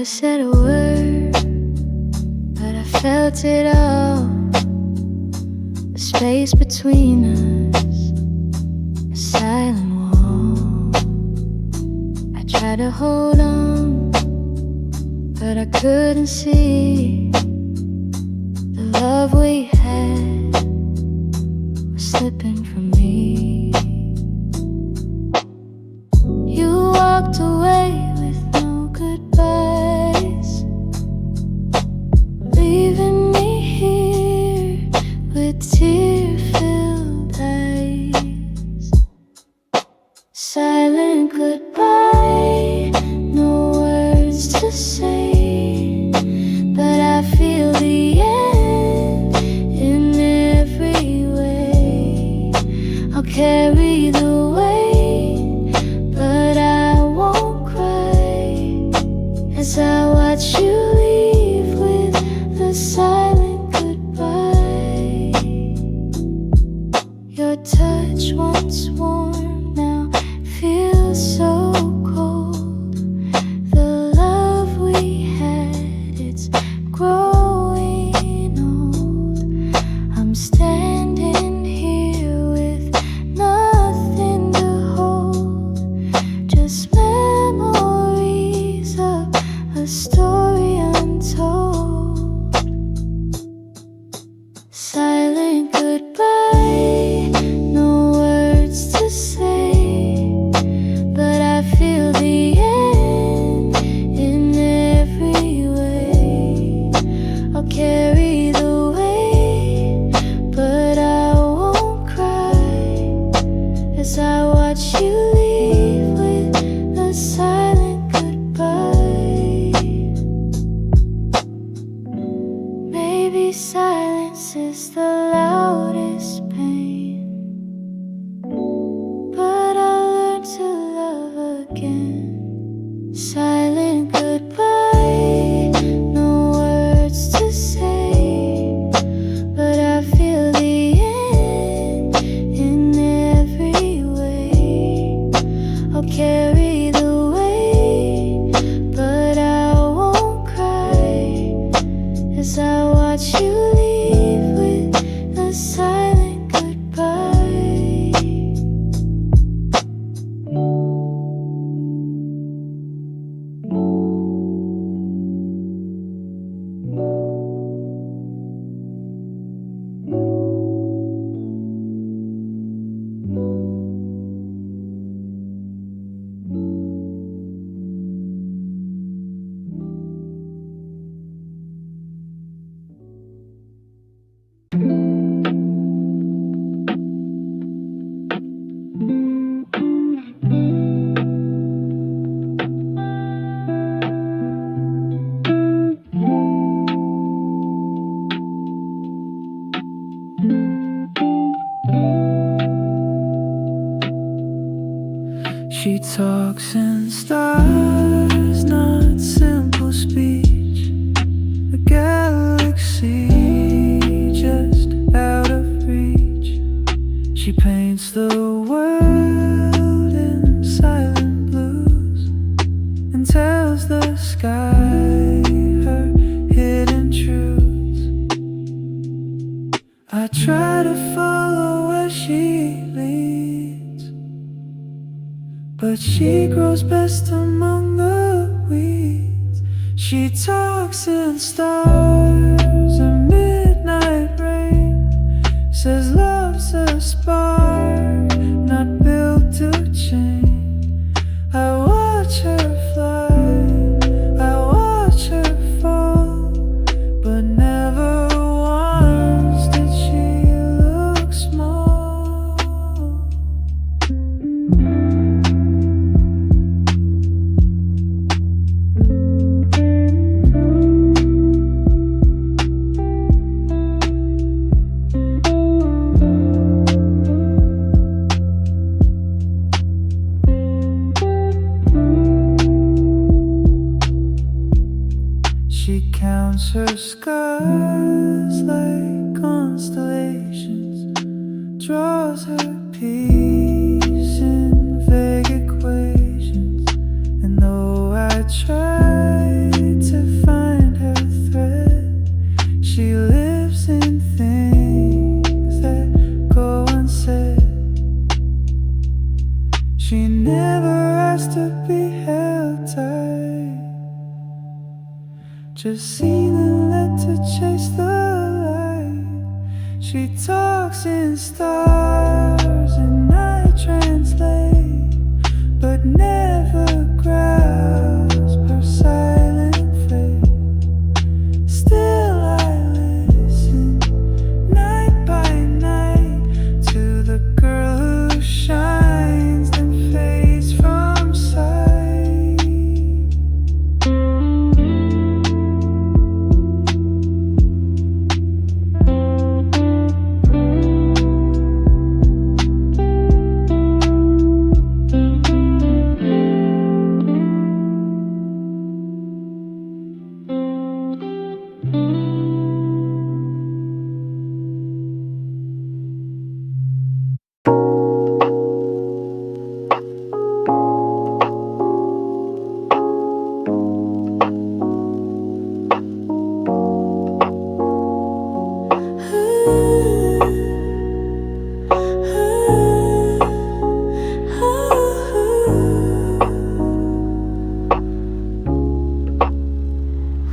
never said a word, but I felt it all. The space between us, a silent wall. I tried to hold on, but I couldn't see the love we had was slipping from me. You walked away with no goodbyes, leaving me here with tear-filled eyes. Silent goodbye, no words to say, but I feel the end in every way. I'll carry the weight, but I won't cry as I watch you leave with the silent goodbye. Your touch once warm now feels so cold. The love we had, it's growing old. I'm standing here with nothing to hold, just memories of a story untold. Silent goodbye, no words to say, but I feel the end in every way. I'll carry the weight, but I won't cry as I watch you leave with a silent goodbye. Maybe silence is the loudest pain, but I'll learn to love again. Silent goodbye, no words to say, but I feel the end in every way. I'll carry the weight, but I won't cry as I watch you leave with a silent goodbye. She talks in stars, not simple speech. A galaxy just out of reach. She paints the world in silent blues and tells the sky her hidden truths. I try to follow where she leads, but she grows best among the weeds. She talks in stars and midnight rain, says love's a spark, not built to chain. I watch her fly, I watch her fall, but never once did she look small. She counts her scars She talks in stars and I translate, but never grasp her silent fate. Still I listen night by night to the girl who shines then fades from sight.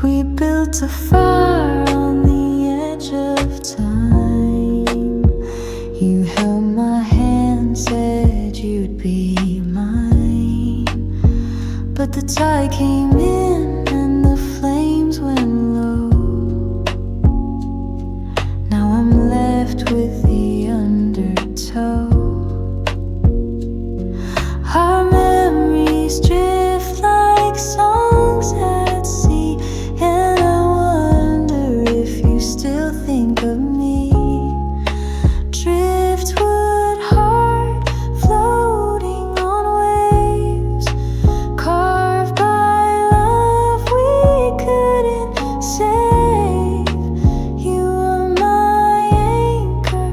We built a fire on the edge of time. You held my hand, said you'd be mine. But the tide came in and the flames went low. Now I'm left with the undertow. Our memories drift like songs at sea, and I wonder if you still think of me. Driftwood heart floating on waves, carved by love we couldn't save. You were my anchor,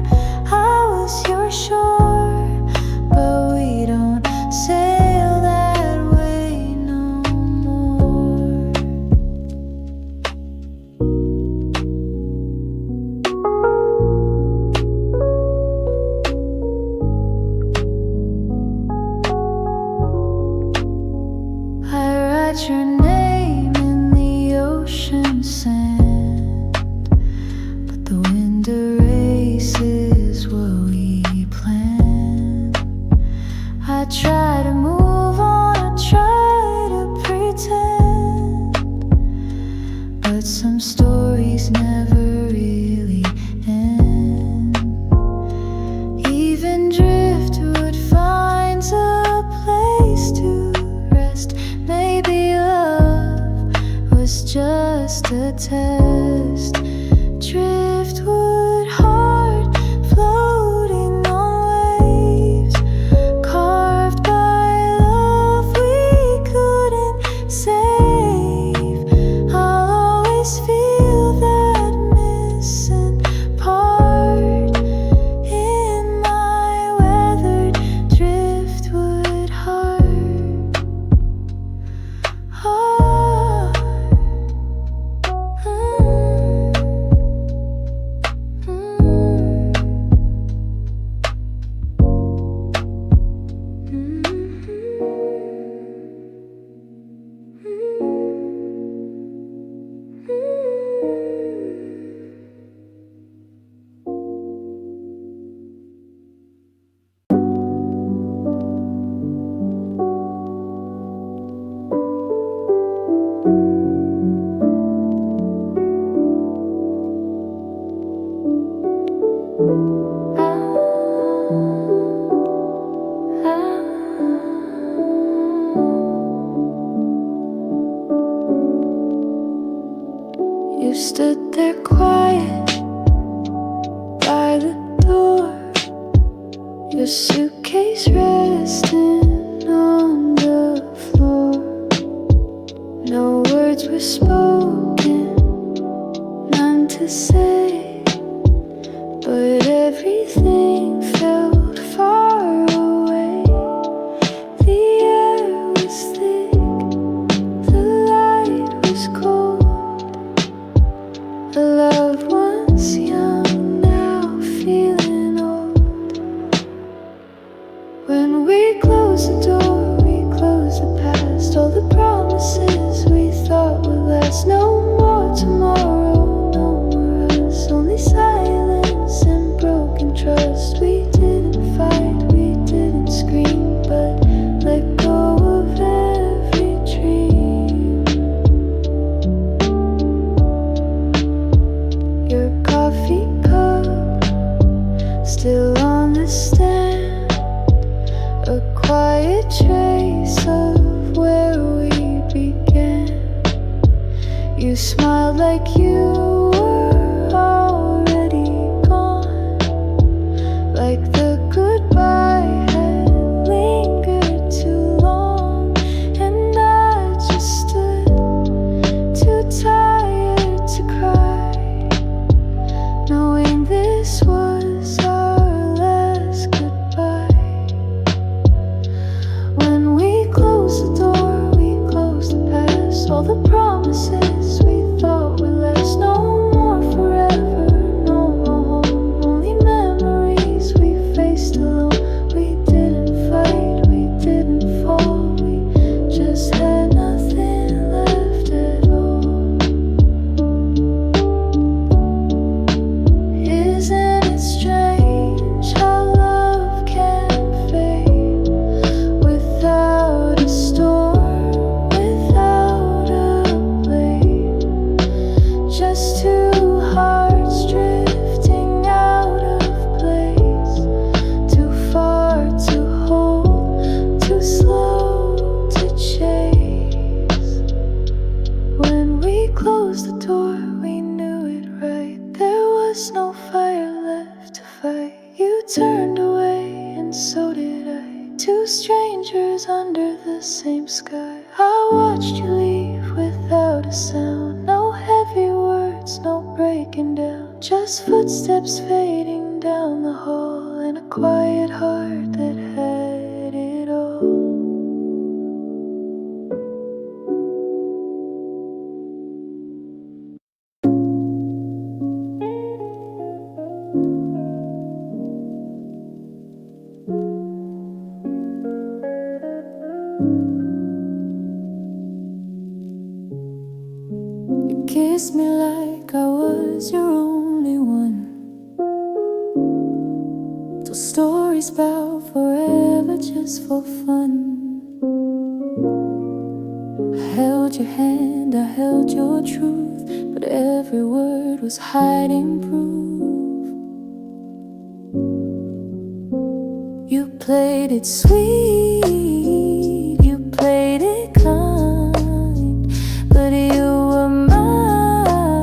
I was your shore, but we don't sail that way no more. I write your name in the ocean sand, but the wind erases what we planned. I try to move on, I try to pretend, but some stories never really end. Even driftwood finds a place to rest. Maybe love was just a test. Driftwood heart floating on waves, carved by love we couldn't save. I'll always feel that missing part in my weathered driftwood heart. You stood there quiet by the door, your suitcase resting on the floor. No words were spoken, none to say, but everything felt far away. The air was thick, the light was cold. A loved one's young, now feeling old. When we close the door, we close the past. All the promises we thought would last. No more tomorrow, no more us, only silence and smiled like you were already gone, like the goodbye had lingered too long, and I just stood too tired to cry, knowing this was our last goodbye. When we closed the door, we closed the past, all the promises we thought would last. No more forever, no more home, only memories we faced alone. We didn't fight, we didn't fall, we just had nothing left at all. Isn't it strange how love can fade without a storm, without a blade? Just two hearts drifting out of place, too far to hold, too slow to chase. When we closed the door, we knew it right. There was no fire left to fight. You turned away, and so did I. Two strangers under the same sky. I watched you leave without a sound. No heavy words, no breaking down. Just footsteps fading down the hall, and a quiet heart that had it all. You kissed me like I was your only one. Told stories about forever just for fun. I held your hand, I held your truth, but every word was hiding proof. You played it sweet, you played it kind, but you were miles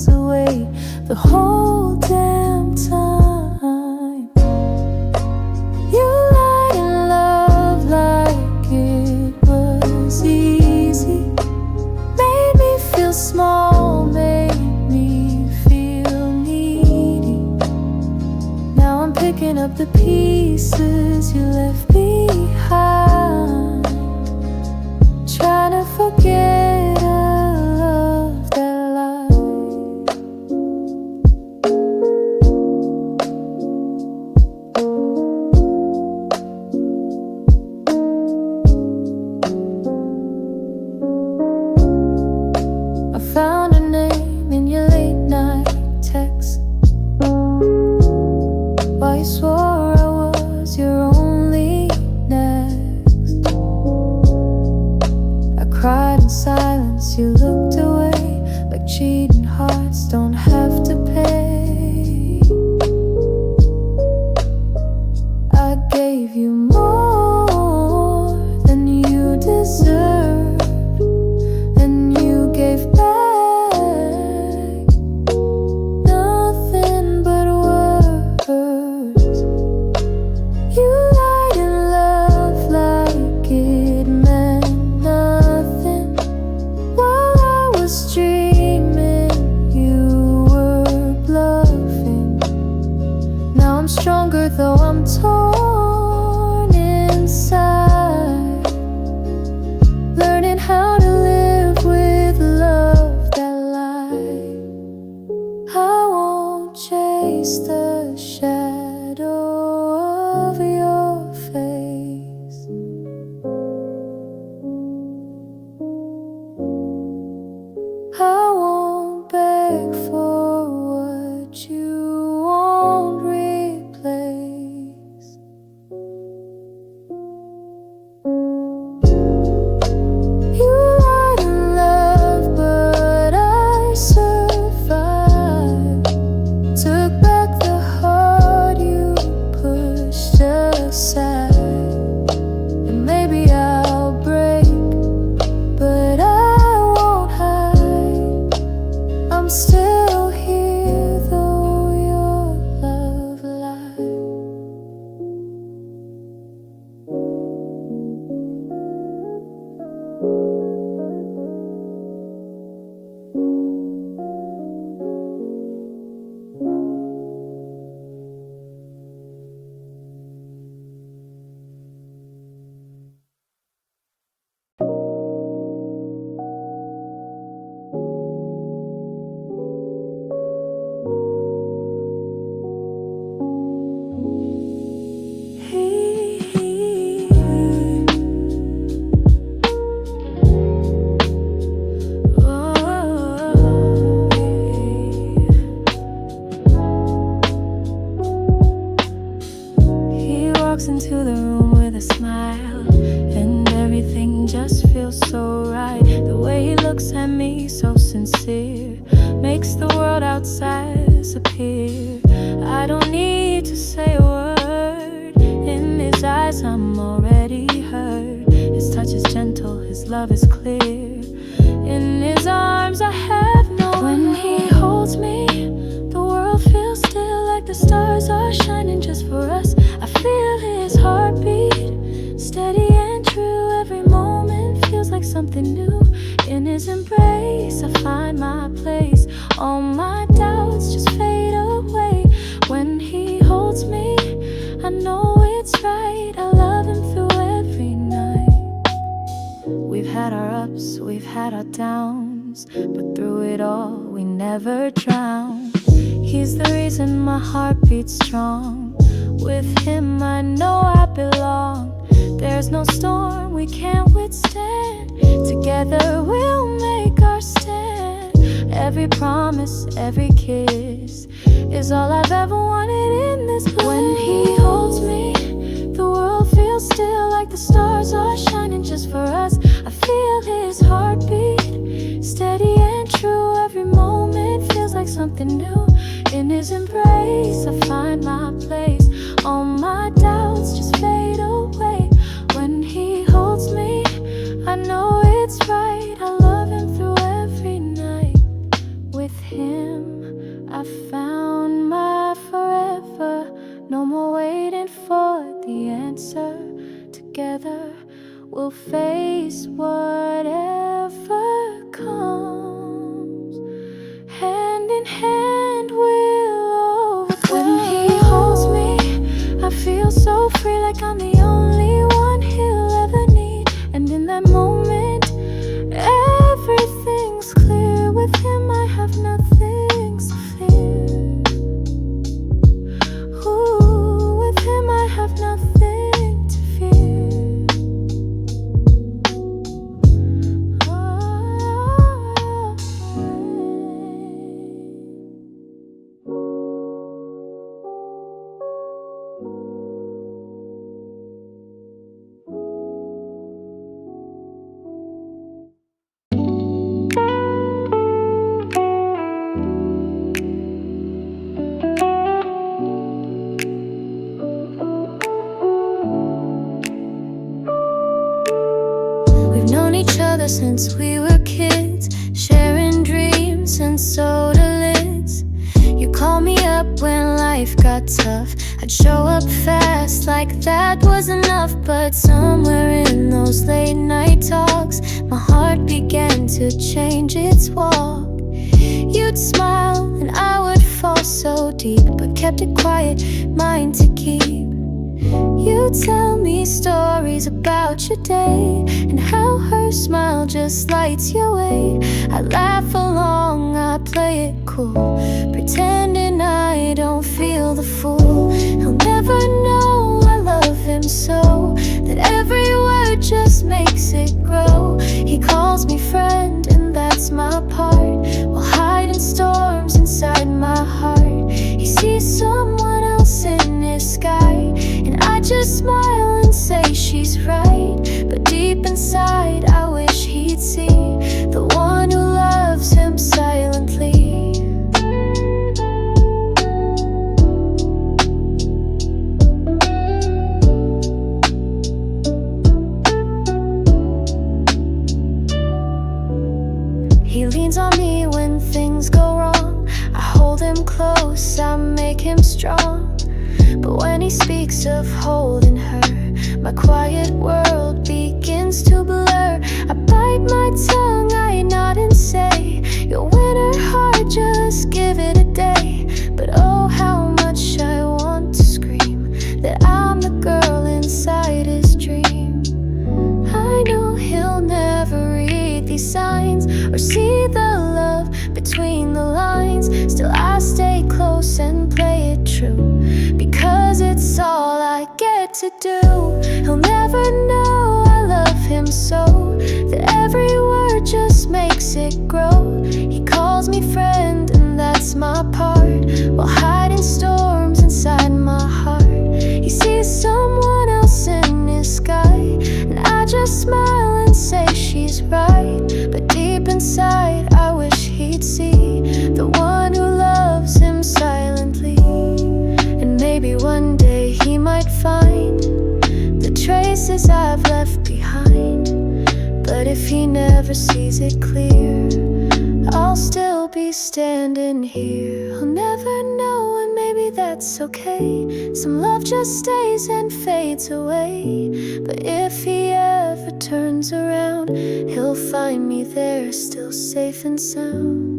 away the whole damn time. You lied in love like it was easy, made me feel small, made me feel needy. Now I'm picking up the pieces you left behind, trying to forget a love that lied. I found a name in your late night text, while you swore I was your only next. I cried in silence, you looked away, like cheating hearts don't have to pay. I gave you more than you deserved, and you gave back nothing but words. You lied in love like it meant nothing, while I was dreaming you were bluffing. Now I'm stronger though I'm torn inside, learning how to live with love that lied. I won't chase the shadow of your face. I won't beg for what you won't replace. You lied in love, but I survived. Took back the disappear. I don't need to say a word. In his eyes I'm already hurt. His touch is gentle, his love is clear. In his arms I have no When he holds me, the world feels still, like the stars are shining just for us. I feel his heartbeat, steady and true. Every moment feels like something new. In his embrace I find my place. All my doubts just fade away. When he holds me, I know it's right. I love him through every night. We've had our ups, we've had our downs, but through it all we never drown. He's the reason my heart beats strong. With him I know I belong. There's no storm we can't withstand. Together we'll make our stand. Every promise, every kiss is all I've ever wanted in this bliss. When he holds me, the world feels still, like the stars are shining just for us. I feel his heartbeat, steady and true. Every moment feels like something new. In his embrace I find my place. All my doubts just fade away. When he holds me, I know it's right. I love him through every night. With him I found my forever. No more waiting for the answer. Together we'll face whatever comes. Hand in hand we'll overcome. When he holds me, I feel so free, like I'm the only one he'll ever need. And in that moment, everything's clear. With him I have nothing to fear. Ooh, with him I have nothing to fear. We've known each other since we were kids, sharing dreams and soda lids. You call me up when life got tough. I'd show up fast, like that was enough. But somewhere in those late night talks, my heart began to change its walk. You'd smile and I would fall so deep, but kept it quiet, mine to keep. You tell me stories about your day and how her smile just lights your way. I laugh along, I play it cool, pretending I don't feel the fool. He'll never know I love him so, that every word just makes it grow. He calls me friend and that's my part, while hiding storms inside my heart. He sees someone else in his sky, and I just smile and say she's right. But deep inside I wish he'd see the one who loves him silently. He leans on me when things go wrong. I hold him close, I make him strong. But when he speaks of holding her, my quiet world begins to blur. I bite my tongue, I nod and say, you'll win her heart, just give it a day. But oh, how much I want to scream that I'm the girl inside his dream. I know he'll never read these signs or see the love between the lines. Still I stay close and play it true, because it's all I get to do. He'll never know I love him so, that every word just makes it grow. He calls me friend and that's my part, while hiding storms inside my heart. He sees someone else in his sky, and I just smile and say she's right. But deep inside I wish he'd see the one who loves him silently. if he never sees it clear, I'll still be standing here. I'll never know, and maybe that's okay. Some love just stays and fades away. But if he ever turns around, he'll find me there, still safe and sound.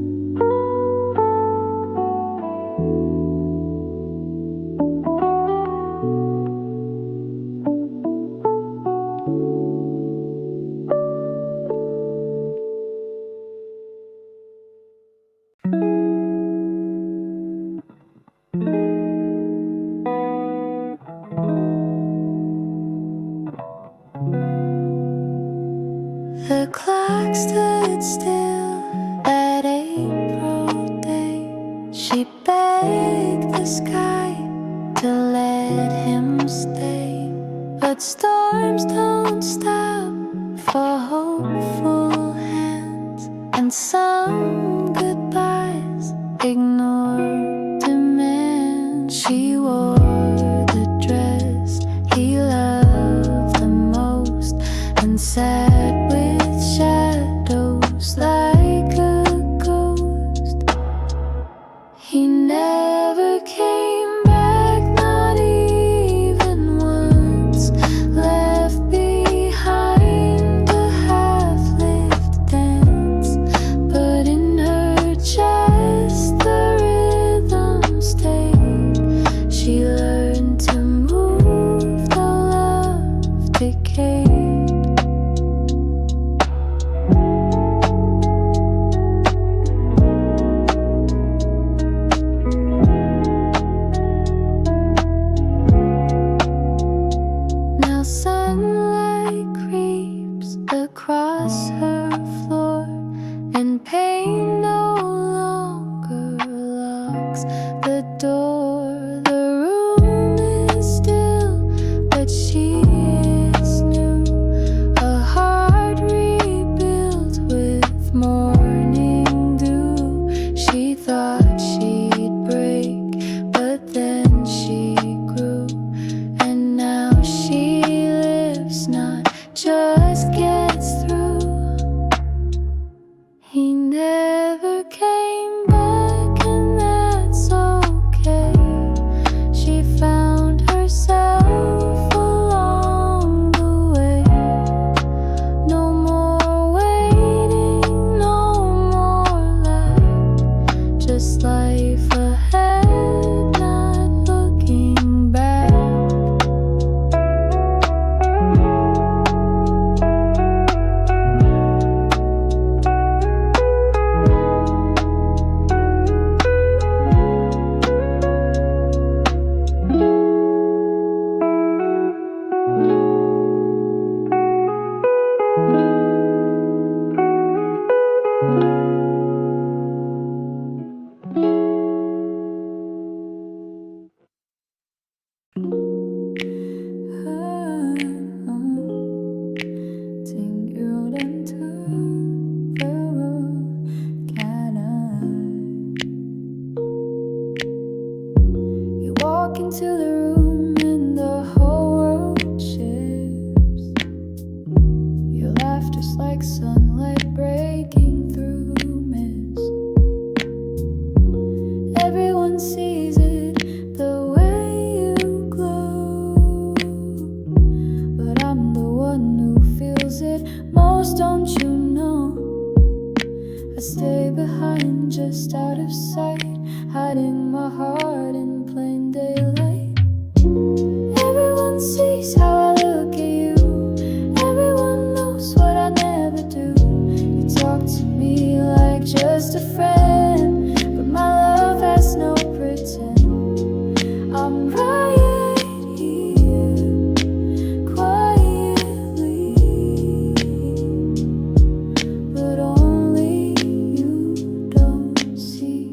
The clock stood still that April day. She begged the sky to let him stay. But storms don't stop for hopeful hands, and some goodbyes ignore demands. She wore the dress he loved the most and sat with shadows like a ghost. He never came back, not even once. Left behind a half-lived dance, but in her chest the rhythm stayed. She learned to move though love decayed. Sunlight creeps across her floor, and pain no longer locks the door. The room is still, but she is new. A heart rebuilt with morning dew. She thought she'd break, but then she grew, and now she not just gets through. He never came back, and that's okay. She found herself along the way. No more waiting, no more life, just life ahead, not looking back. You walk into the room and the whole world shifts. Your laughter's like sunlight breaking through mist. Everyone sees it the way you glow, but I'm the one who feels it most, don't you know? I stay behind, just out of sight, hiding my heart in plain daylight. Everyone sees how I look at you. Everyone knows what I never do. You talk to me like just a friend, but my love has no pretend. I'm right here, quietly, but only you don't see.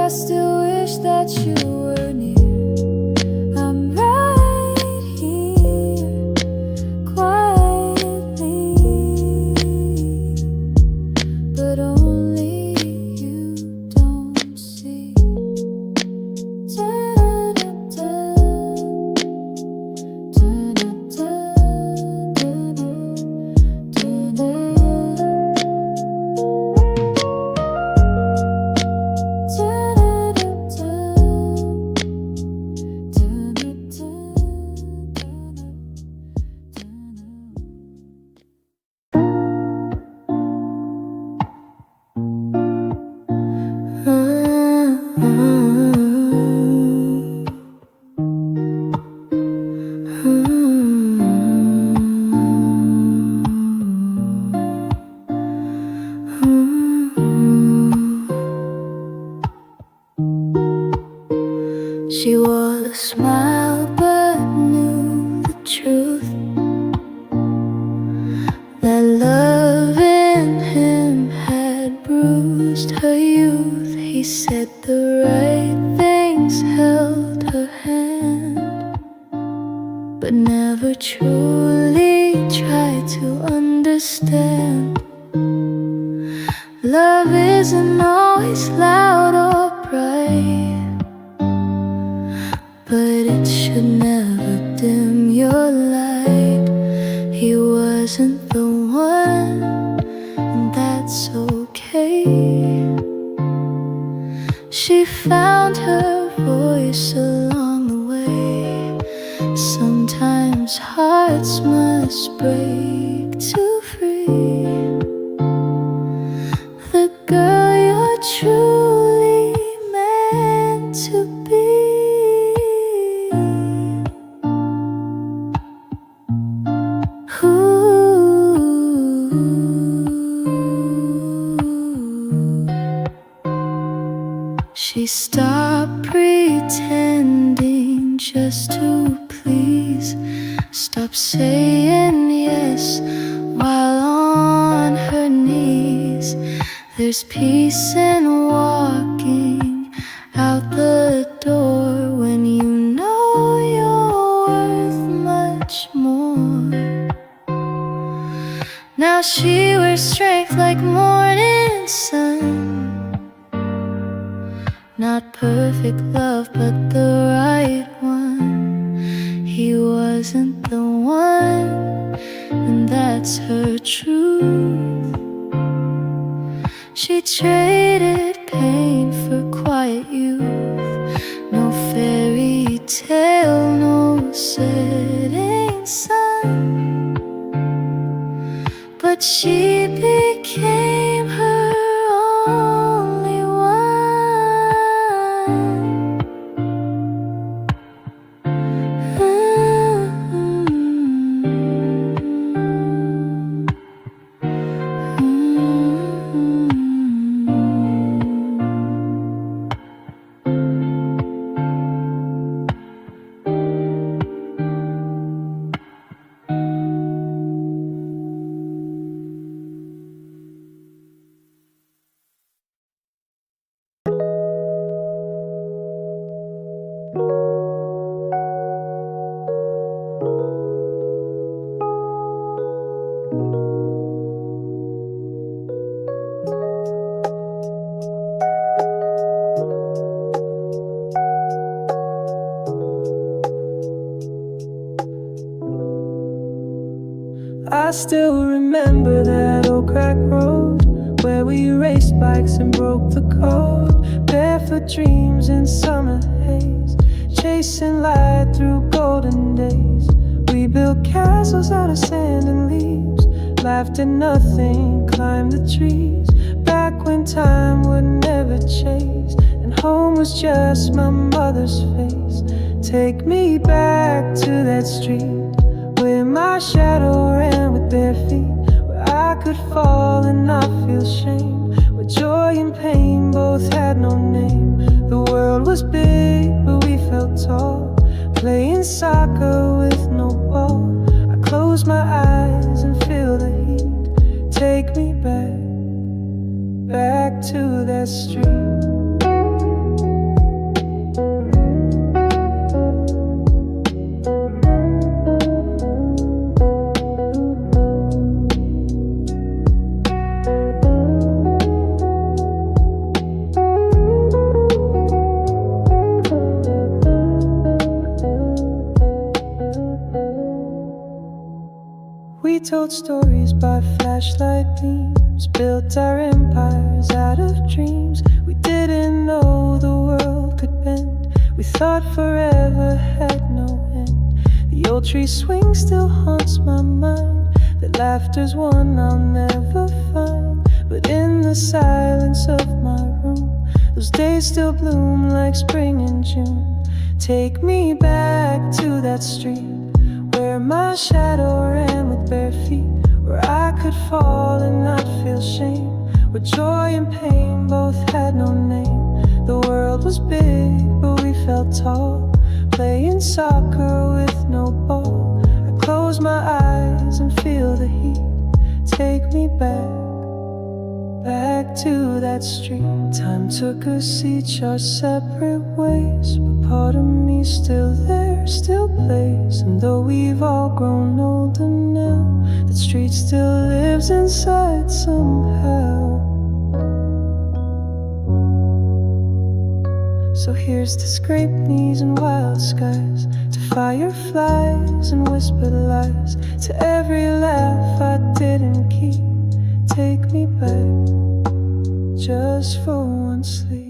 I still wish that you were near. I'm right here, quietly, but only you don't see. She wore a smile but knew the truth, that love in him had bruised her youth. He said the right things, held her hand, but never truly tried to understand. Love isn't always loud or bright, but it should never dim your light. He wasn't the one, and that's okay. She found her voice along the way. Sometimes hearts must break to free the girl you're truly meant to be. She stopped pretending just to please, stopped saying yes while on her knees. There's peace in walking out the door when you know you're worth much more. Now she wears strength like morning sun. Not perfect love, but the right one. He wasn't the one, and that's her truth. She traded pain for quiet youth. No fairy tale, no setting sun, but she became her only one. I still remember that old crack road where we raced bikes and broke the code. Barefoot dreams in summer haze, chasing light through golden days. We built castles out of sand and leaves, laughed at nothing, climbed the trees. Back when time would never chase, and home was just my mother's face. Take me back to that street where my shadow ran with bare feet, where I could fall and not feel shame, where joy and pain both had no name. The world was big, but we felt tall, playing soccer with no ball. I close my eyes and feel the heat. Take me back, back to that street. told stories by flashlight beams, built our empires out of dreams. We didn't know the world could bend. We thought forever had no end. The old tree swing still haunts my mind. That laughter's one I'll never find. But in the silence of my room, those days still bloom like spring and June. Take me back to that street where my shadow ran with bare feet, where I could fall and not feel shame, where joy and pain both had no name. The world was big, but we felt tall, playing soccer with no ball. I close my eyes and feel the heat. Take me back to that street. Time took us each our separate ways, but part of me still there, still plays. And though we've all grown older now, that street still lives inside somehow. So here's to scraped knees and wild skies, to fireflies and whispered lies, to every laugh I didn't keep. Take me back, just for one sleep.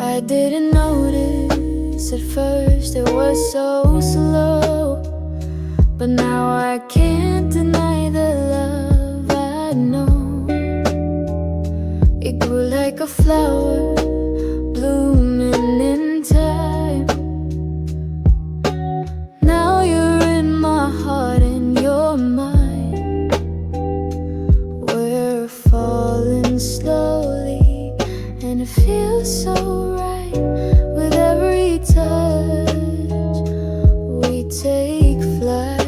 I didn't notice at first it was so slow, but now I can't deny the love I know. It grew like a flower, blooming in time. Now you're in my heart and you're mine. We're falling slowly and it feels so right. With every touch, we take flight.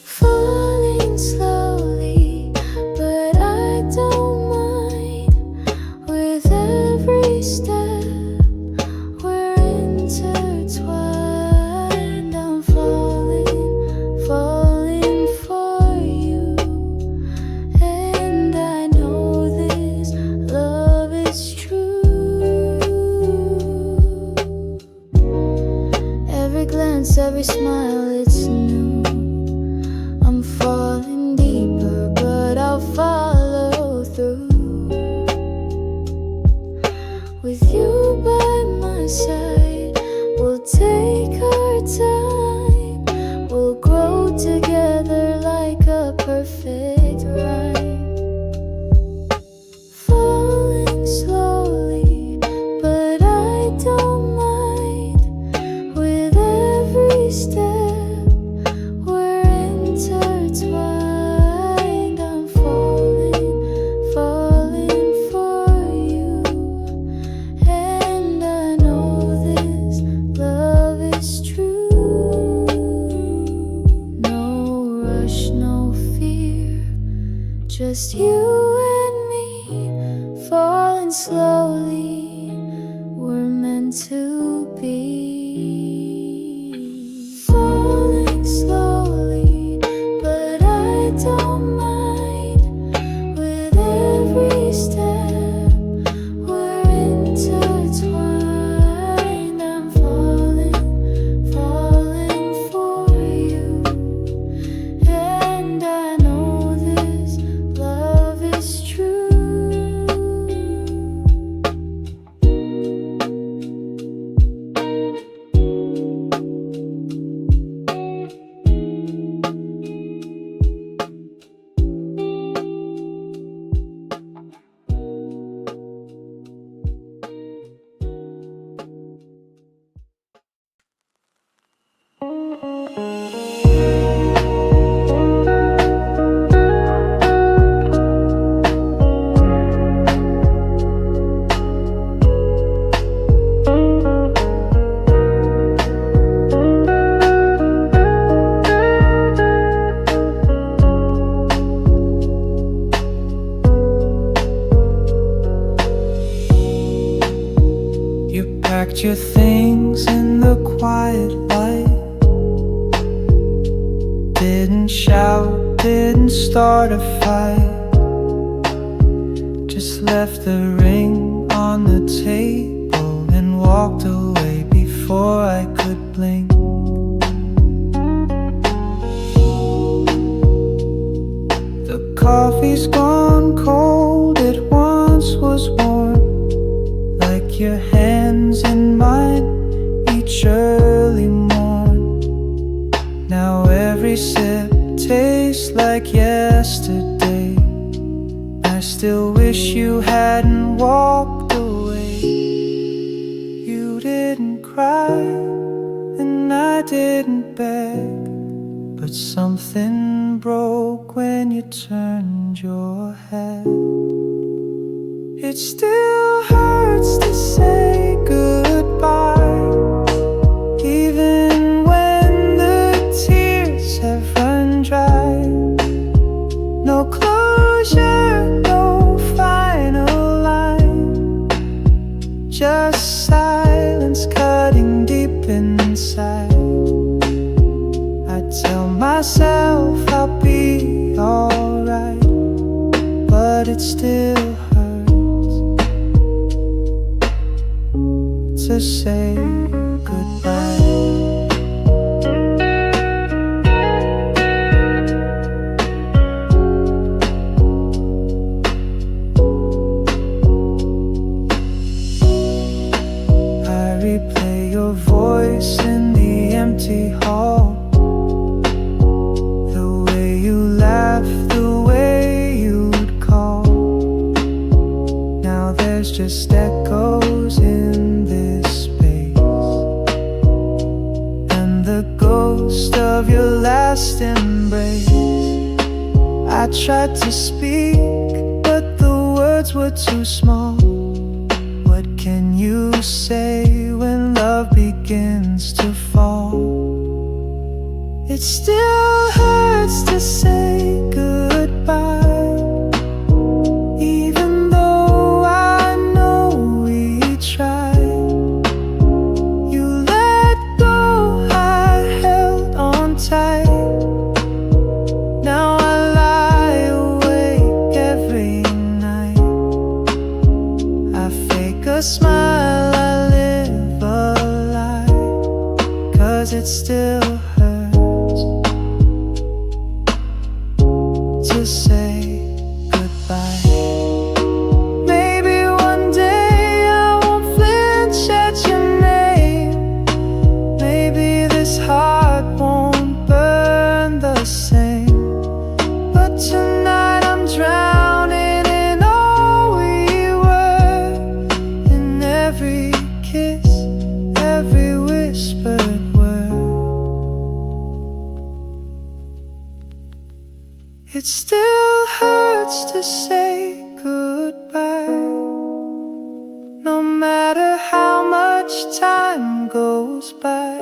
Falling slowly, but I don't mind. With every step, we're intertwined. I'm falling, falling for you. And I know this love is true. Every glance, every smile, it's new. I'm falling deeper, but I'll follow through. With you by my side, we'll take our time. We'll grow together like a perfect rhyme. Falling slowly, but I don't mind. With every step, we're intertwined. I'm falling, falling for you. And I know this love is true. No rush, no fear, just you and me. Falling slowly, we're meant to be. Falling slowly, but I don't mind. With every step, we're intertwined. I'm falling, falling for you. And I know this love is true. You packed your things in the quiet light. Didn't shout, didn't start a fight. Just left the ring on the table and walked away before I could blink. The coffee's gone cold, it once was warm, like your hands in mine each early morn. Now every sip tastes like yesterday. I still wish you hadn't walked away. You didn't cry and I didn't beg, but something broke when you turned your head. It still hurts to say goodbye, even when the tears have run dry. No closure, no final line, just silence cutting deep inside. I tell myself I'll be alright, but it still to say goodbye. I replay your voice in the empty hall, the way you laugh, the way you'd call. Now there's just echoes in this space, and the ghost of your last embrace. I tried to speak, but the words were too small. What can you say when love begins to fall? It still hurts to say goodbye, even though I know we tried. You let go, I held on tight. Now I lie awake every night. I fake a smile, I live a lie, 'cause it still hurts to say goodbye. Maybe one day I won't flinch at your name. Maybe this heart won't burn the same. But tonight I'm drowning in all we were, in every kiss, every whispered word. It still hurts to say goodbye, no matter how much time goes by.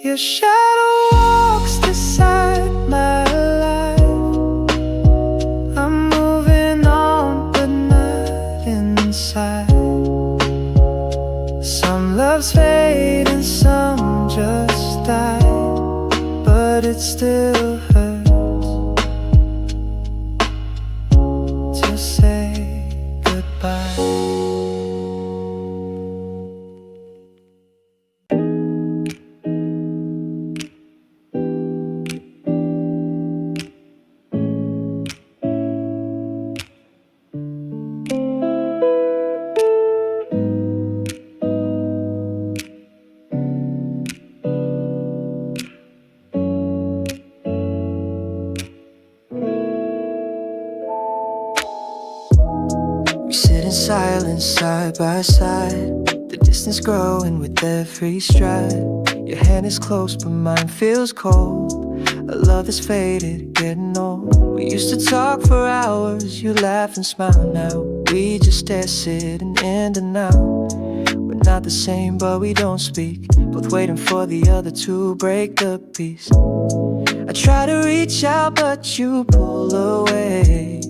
Your shadow walks beside my life. I'm moving on, but not inside. Some loves fade and some just die, but it still hurts to say goodbye. We sit in silence side by side, the distance growing with every stride. Your hand is close but mine feels cold. A love that's faded, getting old. We used to talk for hours, you laugh and smile. Now we just stare, sitting in and out. We're not the same but we don't speak, both waiting for the other to break the peace. I try to reach out but you pull away.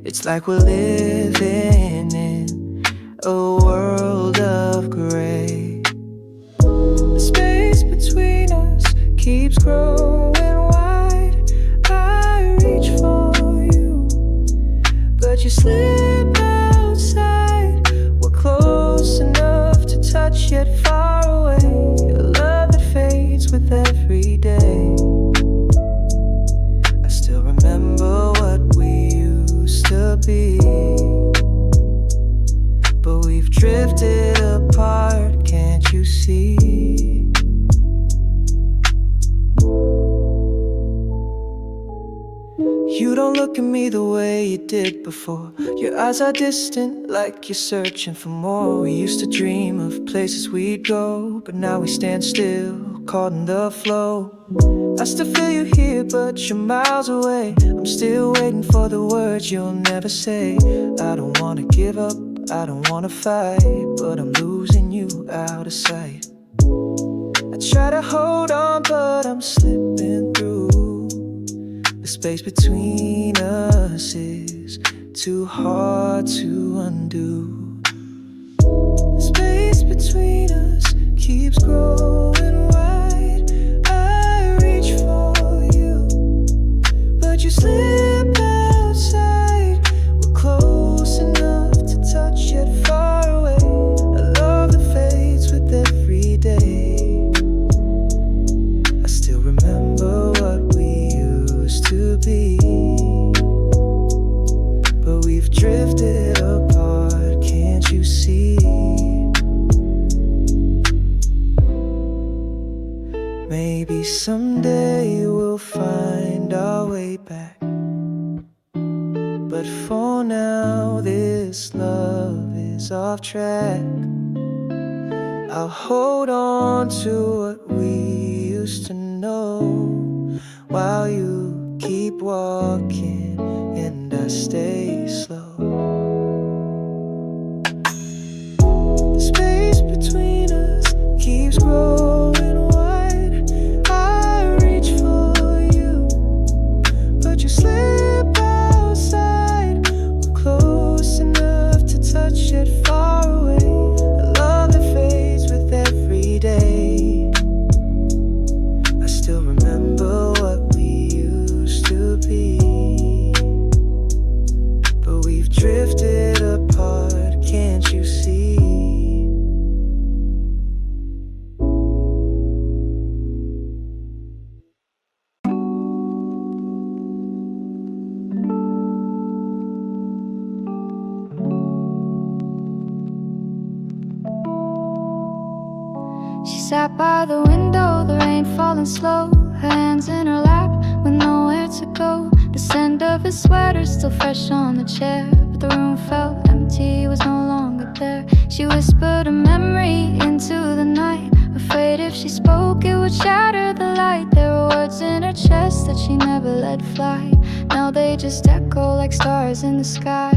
It's like we're living in a world of gray. The space between us keeps growing wide. I reach for you, but you slip outside. We're close enough to touch, yet far away. A love that fades with every day. I still remember what we used to be, but we've drifted apart, can't you see? You don't look at me the way you did before. Your eyes are distant, like you're searching for more. We used to dream of places we'd go, but now we stand still, caught in the flow. I still feel you here, but you're miles away. I'm still waiting for the words you'll never say. I don't wanna give up, I don't wanna fight, but I'm losing you out of sight. I try to hold on, but I'm slipping through. The space between us is too hard to undo. The space between us keeps growing wide. I reach for you, but you slip outside. We're close enough to touch, yet far away. A love that fades with every day. I still remember what we used to be, but we've drifted apart, can't you see? Maybe someday we'll find our way back, but for now this love is off track. I'll hold on to what we used to know, while you keep walking and I stay slow. The space between us keeps growing wide. I reach for you, but you slip outside. We're close enough to touch, yet far away. A love that fades with every day. I still remember what we used to be, but we've drifted apart, can't you see? She sat by the window, the rain falling slow, her hands in her lap with nowhere to go. The scent of his sweater still fresh on the chair, but the room felt empty, it was no longer there. She whispered a memory into the night, afraid if she spoke it would shatter the light. There were words in her chest that she never let fly, now they just echo like stars in the sky.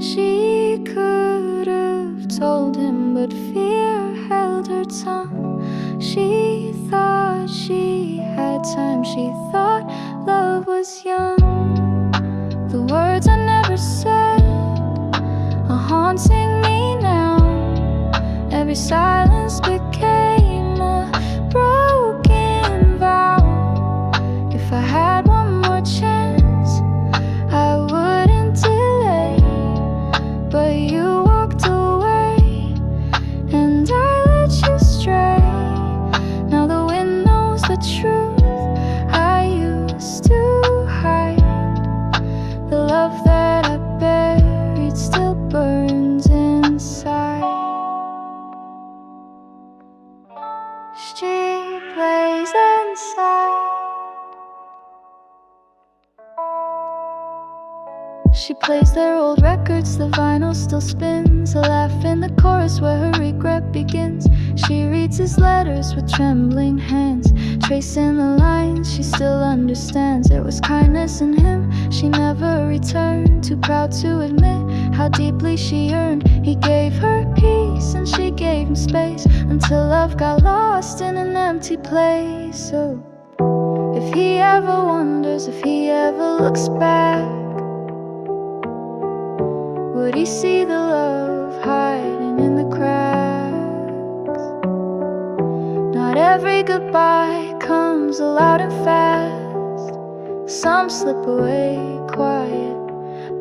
She could have told him, but fear held her tongue. She thought she had time, she thought love was young. The words I never said are haunting me now. Every silence became a broken vow. If I had one more chance, I wouldn't delay, but you walked away and I let you stray. Now the wind knows the truth I used to hide. The love that I buried still burns inside. She plays inside. She plays their old records, the vinyl still spins. A laugh in the chorus where her regret begins. She reads his letters with trembling hands, tracing the lines she still understands. There was kindness in him she never returned, too proud to admit how deeply she yearned. He gave her peace and she gave him space, until love got lost in an empty place. So if he ever wonders, if he ever looks back, Would he see the love hiding in the cracks? Not every goodbye comes loud and fast. Some slip away quiet,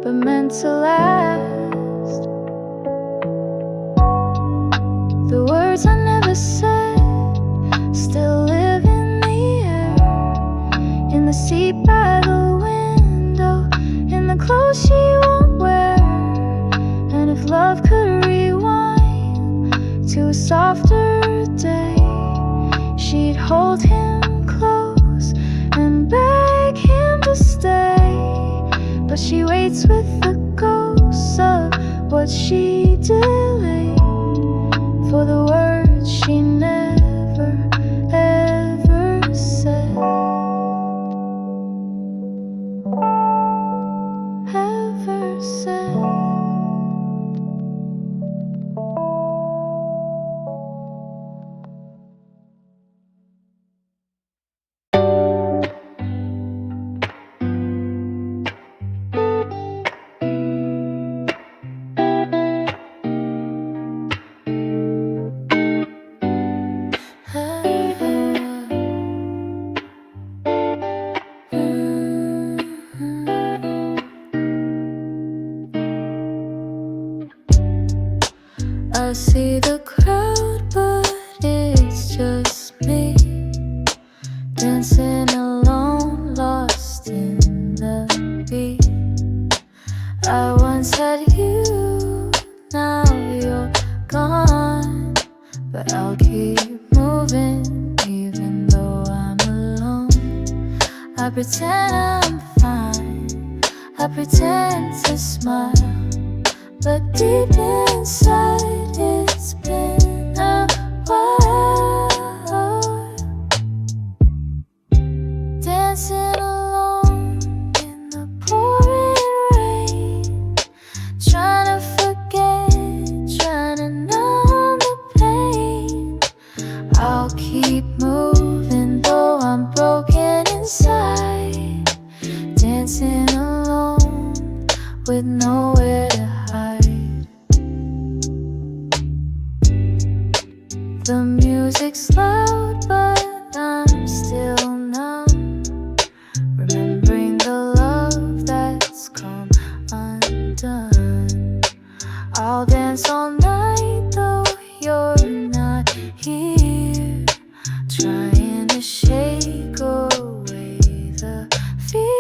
but meant to last. The words I never said still live in the air, in the seat by the window, in the clothes she won't wear. And if love could rewind to a softer day, she'd hold him close and beg him to stay. But she waits with the ghosts of what she delayed, for the words she never ever said. Ever said. I see the crowd, but it's just me, dancing alone, lost in the beat. I once had you, now you're gone, but I'll keep moving even though I'm alone. I pretend I'm fine, I pretend to smile, but deep inside it's been a while. Dancing alone in the pouring rain, trying to forget, trying to numb the pain. I'll keep moving though I'm broken inside, dancing alone with nowhere to hide. The music's loud, but I'm still numb, remembering the love that's come undone. I'll dance all night though you're not here, trying to shake away the fear.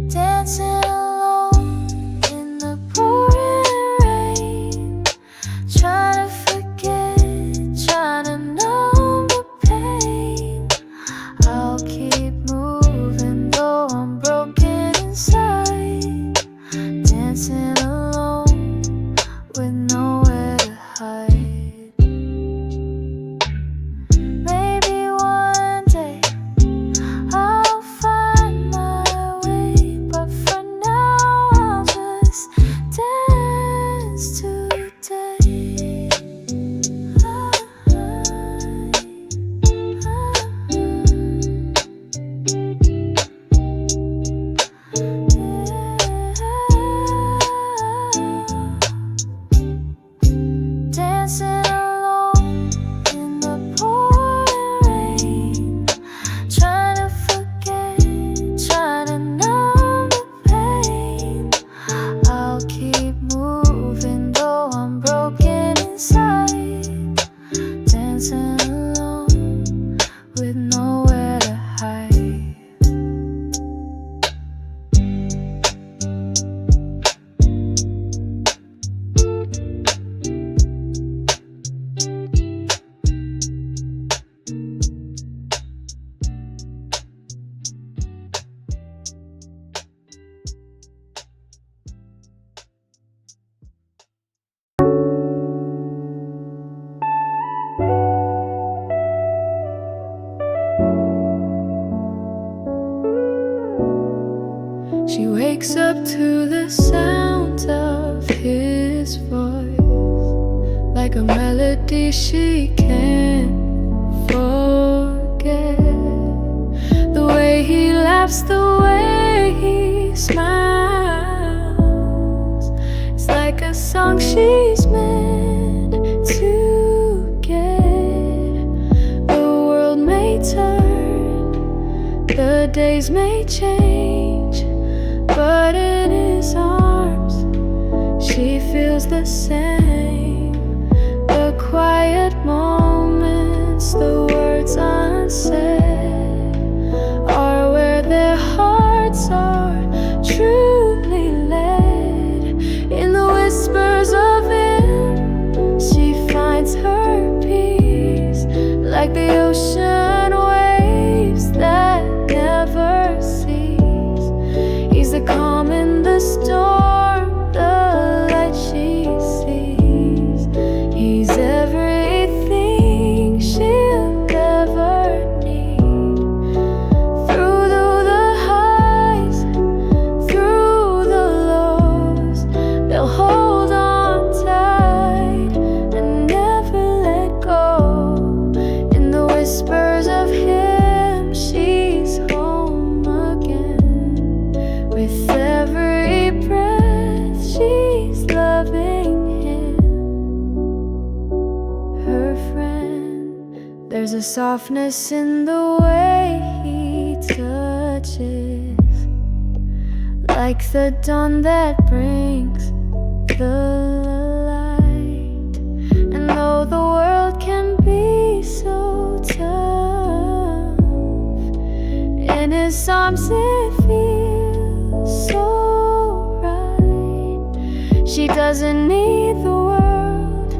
Dancing alone in the pouring rain, trying to forget, trying to numb the pain. I'll keep moving though I'm broken inside, dancing alone with nowhere to hide. Maybe one day I'll find my way, but for now I'll just dance today. Dancing alone in the pouring rain, trying to forget, trying to numb the pain. I'll keep moving though I'm broken inside, dancing alone with nowhere to hide. She wakes up to the sound of his voice, like a melody she can't forget. The way he laughs, the way he smiles. It's like a song she's meant to get. The world may turn, the days may change, but in his arms she feels the same. The quiet moments, the words unsaid, are where their hearts are truly led. In the whispers of him, she finds her peace, like the ocean waves that never cease. He's the calm in the storm, the light she sees. He's everything she'll ever need. Through the highs, through the lows, they'll hold on tight and never let go. In the whispers of him, she's home again. With every breath, she's loving him, her friend. There's a softness in the way he touches, like the dawn that brings the light. And though the world can be so tough, in his arms it feels so right. She doesn't need the world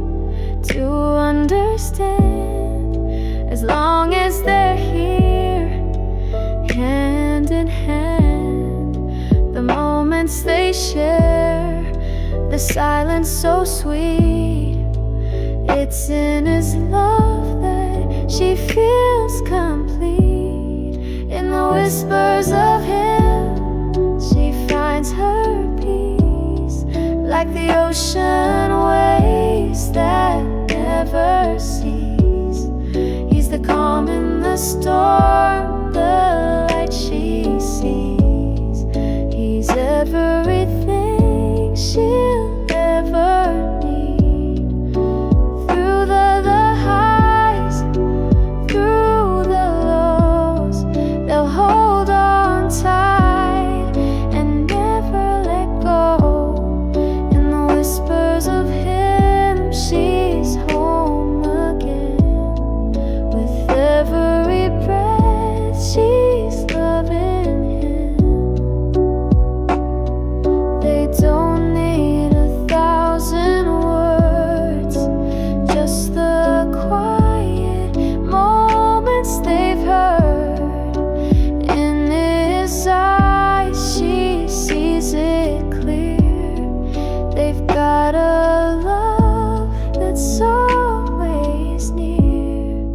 to understand, as long as they're here, hand in hand. The moments they share, the silence so sweet. It's in his love that she feels complete. In the whispers of him, she finds her peace, like the ocean waves that never cease. He's the calm in the storm, the light she sees. He's everything she'll ever need. Through the highs, through the lows, they'll hold on tight and never let go. In the whispers of him, she's home again. With every breath, she's loving him. They don't need 1,000 words, just the quiet moments they've heard. In his eyes, she sees it clear. They've got a love that's always near.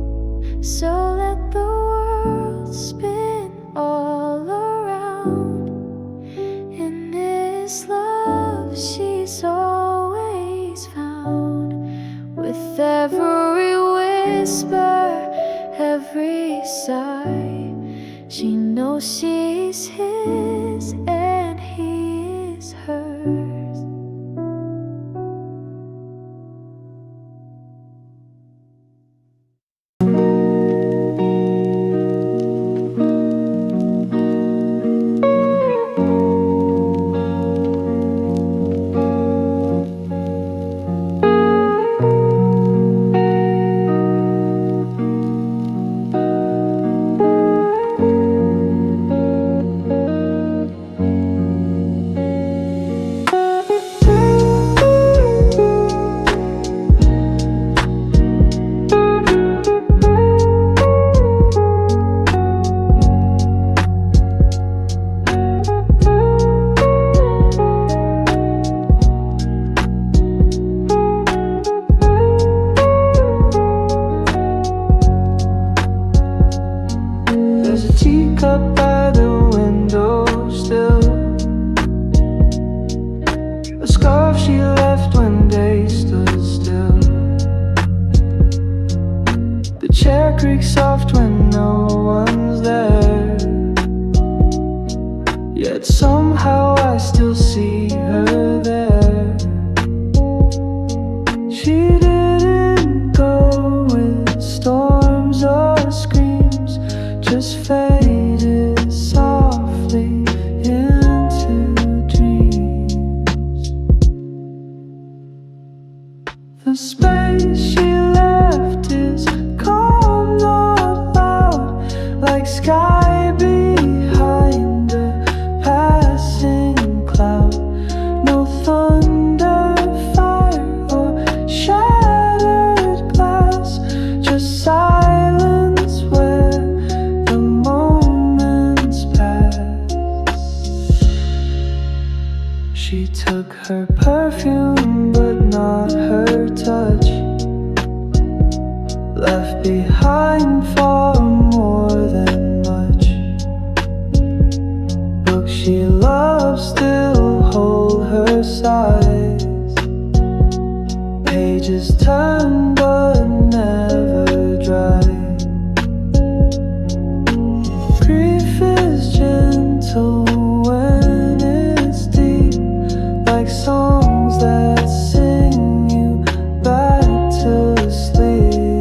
So let the world spin all around. In his love, she's always found. With every whisper, every sigh, she knows she's his and he is hers. There's a teacup by the window still, a scarf she left when days stood still. The chair creaks soft when no one's there, yet somehow The space she left is calm, not loud, like sky behind a passing cloud. No thunder, fire, or shattered glass, just silence where the moments pass. She took her perfume, but not her touch. Left behind far more than much. Books she loved still hold her size. Pages turn but never dry. Grief is gentle when it's deep, like songs that sing you back to sleep.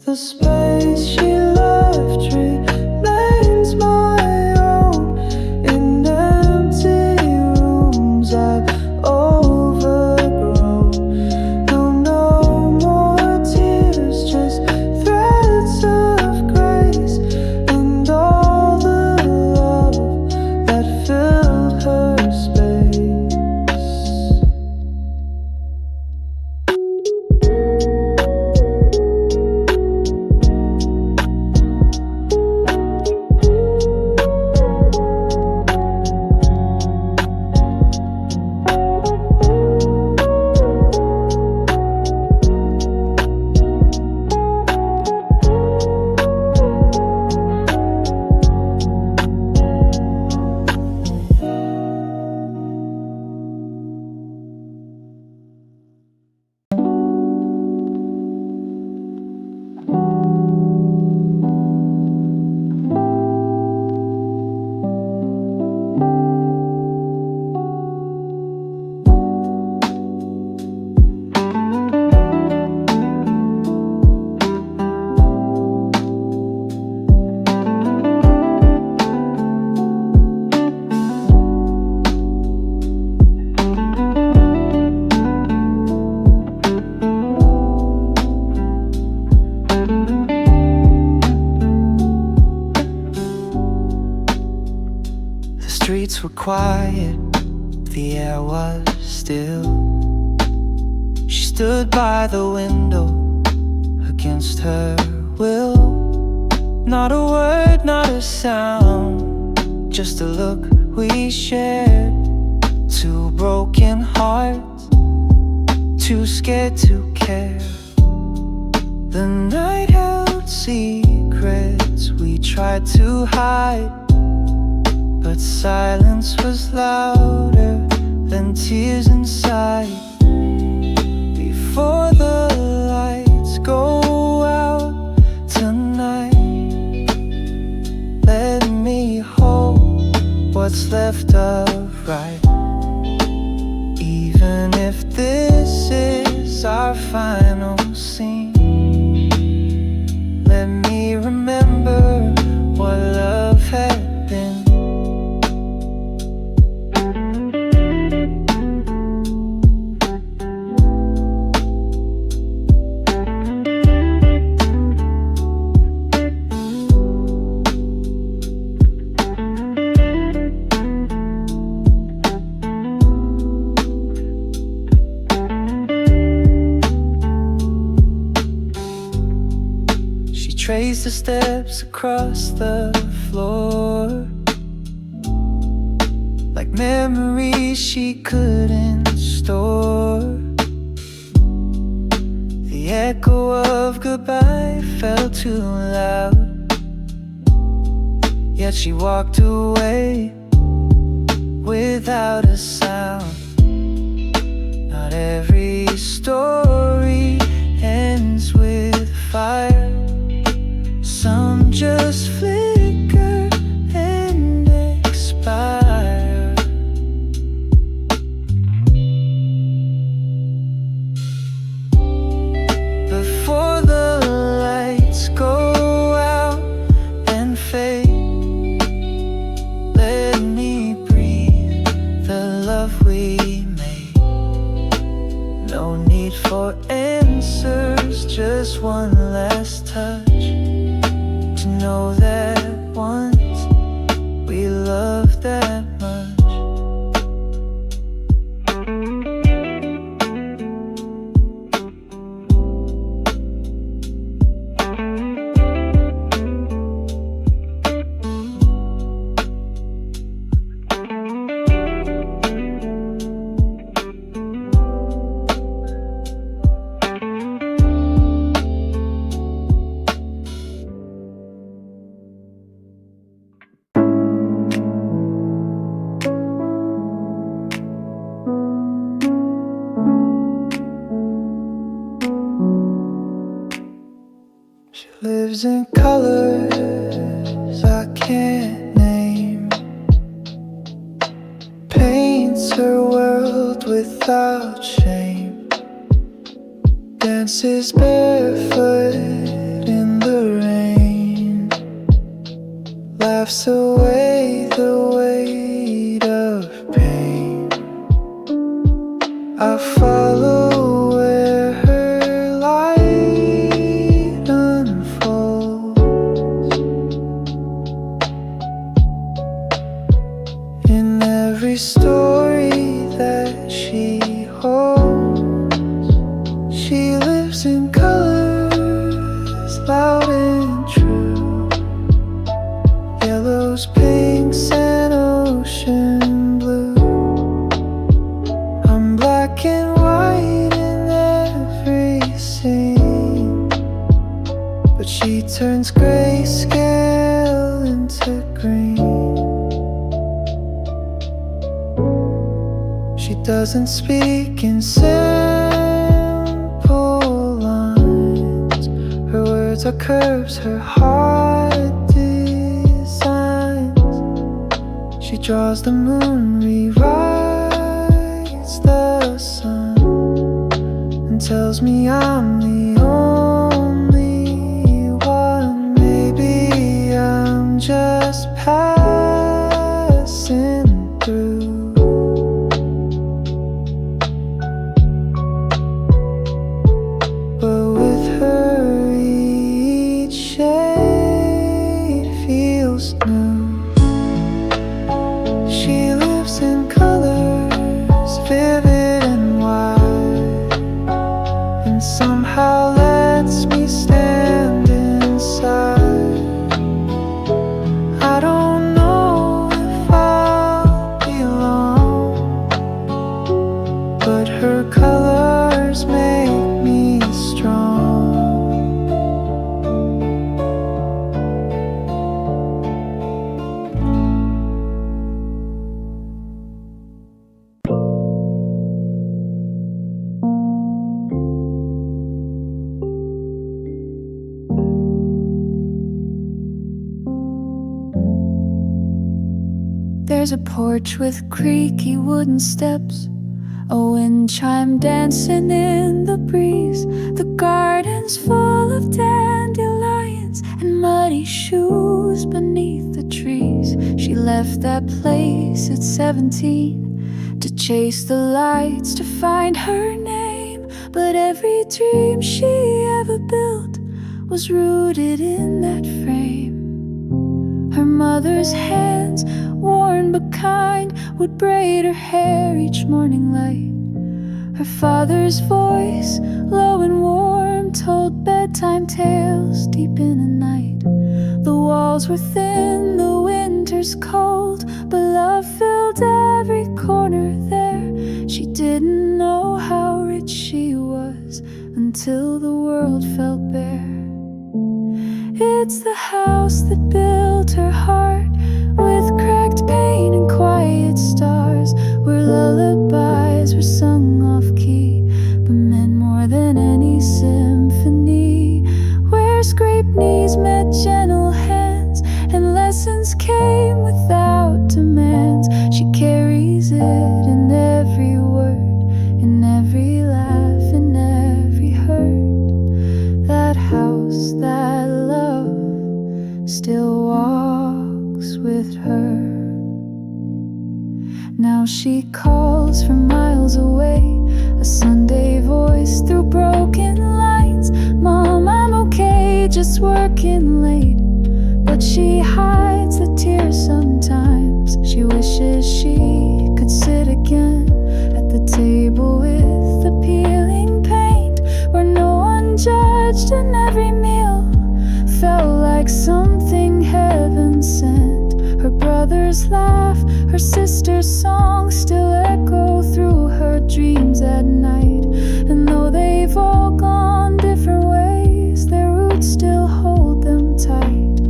The space she left remains my own in empty rooms I've overgrown. No more tears, just threads of grace and all the love that filled her space. The streets were quiet, the air was still. She stood by the window against her will. Not a word, not a sound, just a look we shared. Two broken hearts, too scared to care. The night held secrets we tried to hide, but silence was louder than tears inside. Before the lights go out tonight, let me hold what's left of right. Even if this is our final scene, let me remember what love had been. Traced the steps across the floor, like memories she couldn't store. The echo of goodbye felt too loud, yet she walked away without a sound. Not every story ends with fire. Some just flicker and expire. Before the lights go out and fade, let me breathe the love we Colors and colors I can't name, paints her world without shame, dances barefoot in the rain, laughs away the weight of pain. I follow where her light unfolds. In every story that she holds, she lives in colors loud and true, yellows, pinks, and ocean blue. I'm black and white in every scene, but she turns grayscale into green. She doesn't speak in simple lines. Her words are curves, her heart designs. She draws the moon, rewrites the sun, and tells me I'm the only one. Maybe I'm just passing through. But with her each shade feels new. She lives in colors, vivid and wide, and somehow lets me stand inside. I don't know if I'll be long, but her colors make me strong. There's a porch with creaky wooden steps, a wind chime dancing in the breeze. The garden's full of dandelions and muddy shoes beneath the trees. She left that place at 17 to chase the lights, to find her name. But every dream she ever built was rooted in that frame. Her mother's hands, worn but kind, would braid her hair each morning light. Her father's voice, low and warm, told bedtime tales deep in the night. The walls were thin, the winter's cold, but love filled every corner there. She didn't know how rich she was until the world felt bare. It's the house that built her heart, with cracked paint and quiet stars, where lullabies were sung off key but meant more than any symphony, where scraped knees met gentle hands and lessons came without demands. She carries it in every word, in every laugh, in every hurt. That house, that love, still walks with her. Now she calls from miles away, a Sunday voice through broken lines. Mom, I'm okay, just working late. But she hides the tears sometimes. She wishes she could sit again at the table with the peeling paint, where no one judged and every meal felt like something heaven sent. Her brother's laugh, her sister's song still echo through her dreams at night. And though they've all gone different ways, their roots still hold them tight.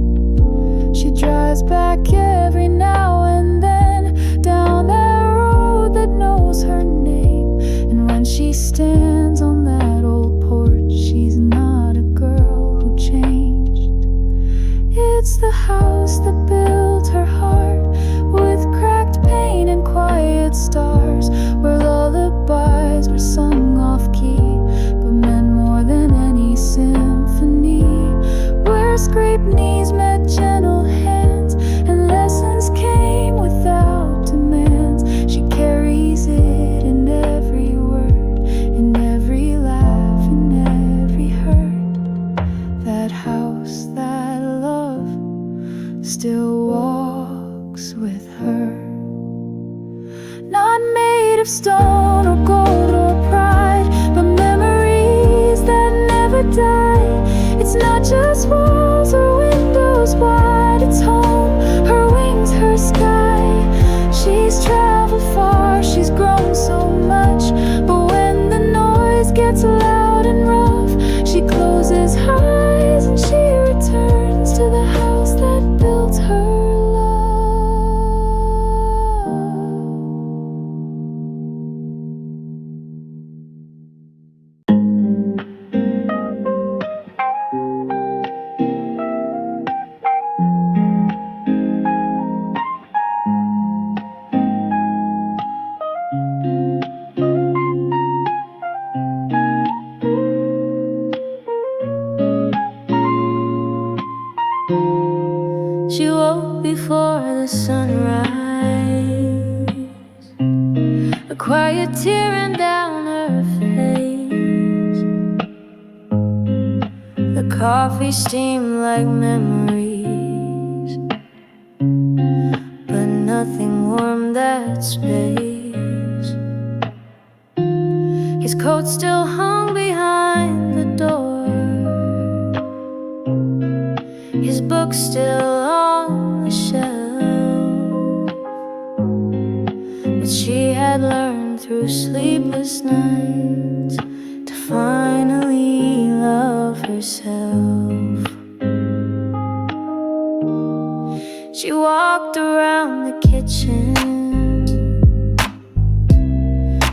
She drives back every now and then, down that road that knows her name. And when she stands on that old porch, she's not a girl who changed. not made of stone or gold or pride, but memories that never die. It's not just walls or windows wide, it's home, her wings, her sky. She's traveled far, she's grown so much, but when the noise gets loud and rough, she closes her eyes and she returns to the house that built her love. She woke before the sunrise, a quiet tear ran down her face. The coffee steamed like memories, but nothing warmed that space. His coat still hung behind the door, his book still on the shelf, but she had learned through sleepless nights to finally love herself. She walked around the kitchen,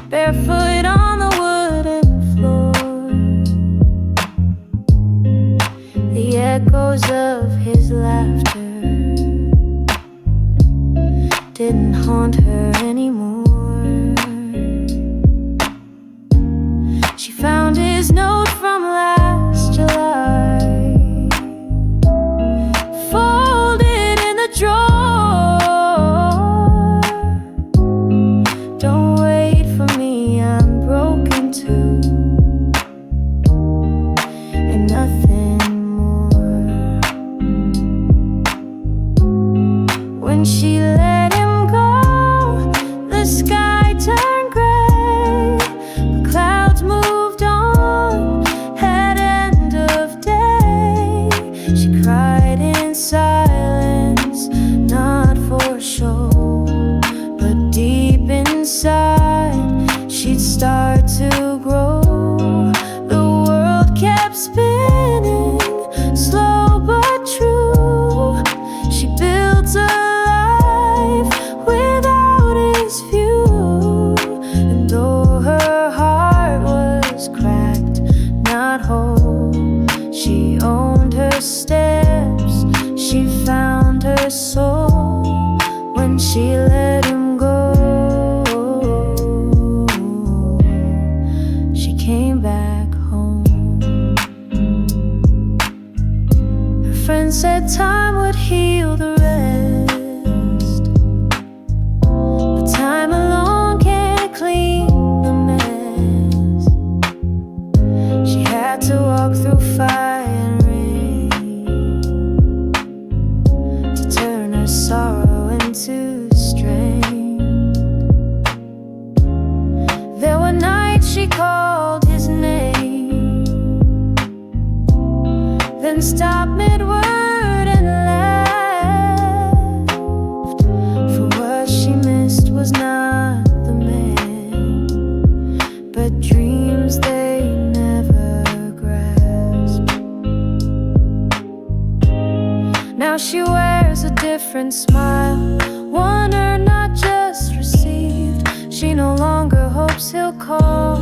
barefoot on the wooden floor. The echoes of his laughter didn't haunt her anymore. She found his note from last July, folded in the drawer. Don't wait for me, I'm broken too, and nothing more. When she let him go, the sky turned gray, the clouds moved on at end of day. She cried in silence, not for show, but deep inside she'd start to grow. The world kept spinning, slow but true. She built a life without his view, and though her heart was cracked, not whole, she owned her steps, she found her soul when she let him go. She came back home. Her friend said time would heal the rest, but time alone can't clean the mess. She had to walk through fire and rain to turn her sorrow into strength. There were nights she called his name, then stopped mid-word and left. For what she missed was not the man, but dreams they never grasped. Now she wears a different smile, one earned, not just received. She no longer hopes he'll call,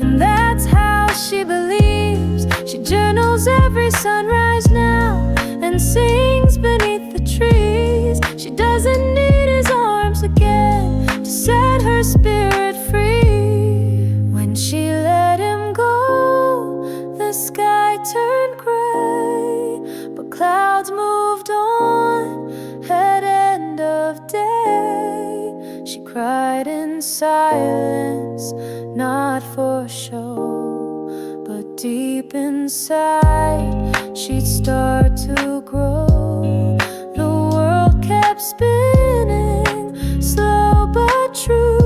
and that's how she believes. She journals every sunrise now and sings beneath the trees. She doesn't need his arms again to set her spirit free. When she let him go, the sky turned gray, but clouds moved on at end of day. She cried in silence, not for show, but deep inside she'd start to grow. The world kept spinning, slow but true.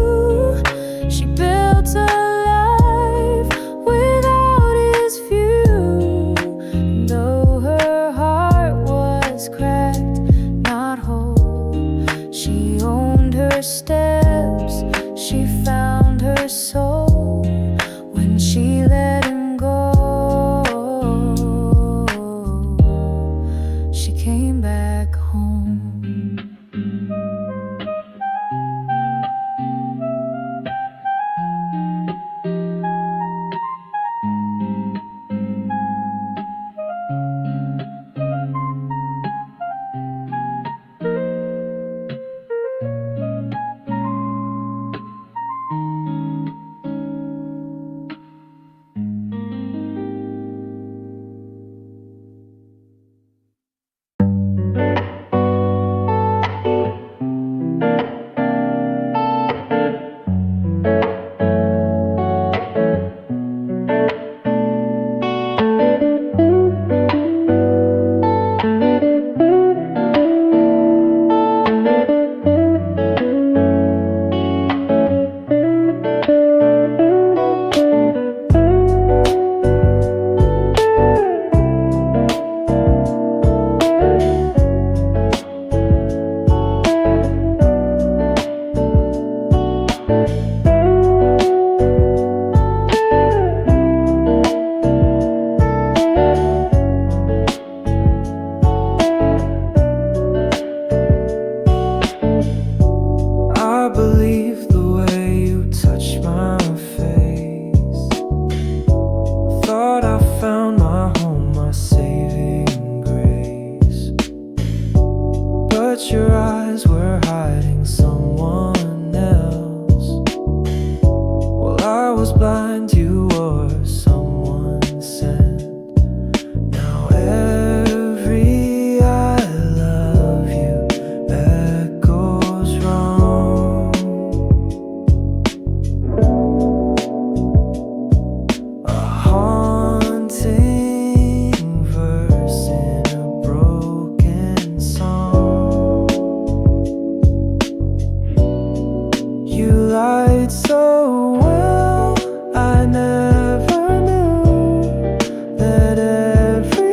lied so well, I never knew that every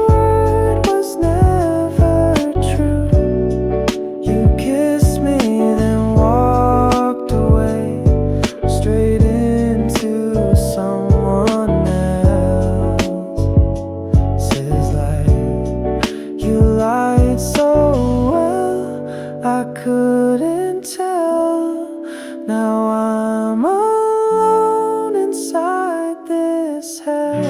word was never true. You kissed me, then walked away, straight into someone else's life. You lied so well, I couldn't tell. Now I'm alone inside this hell.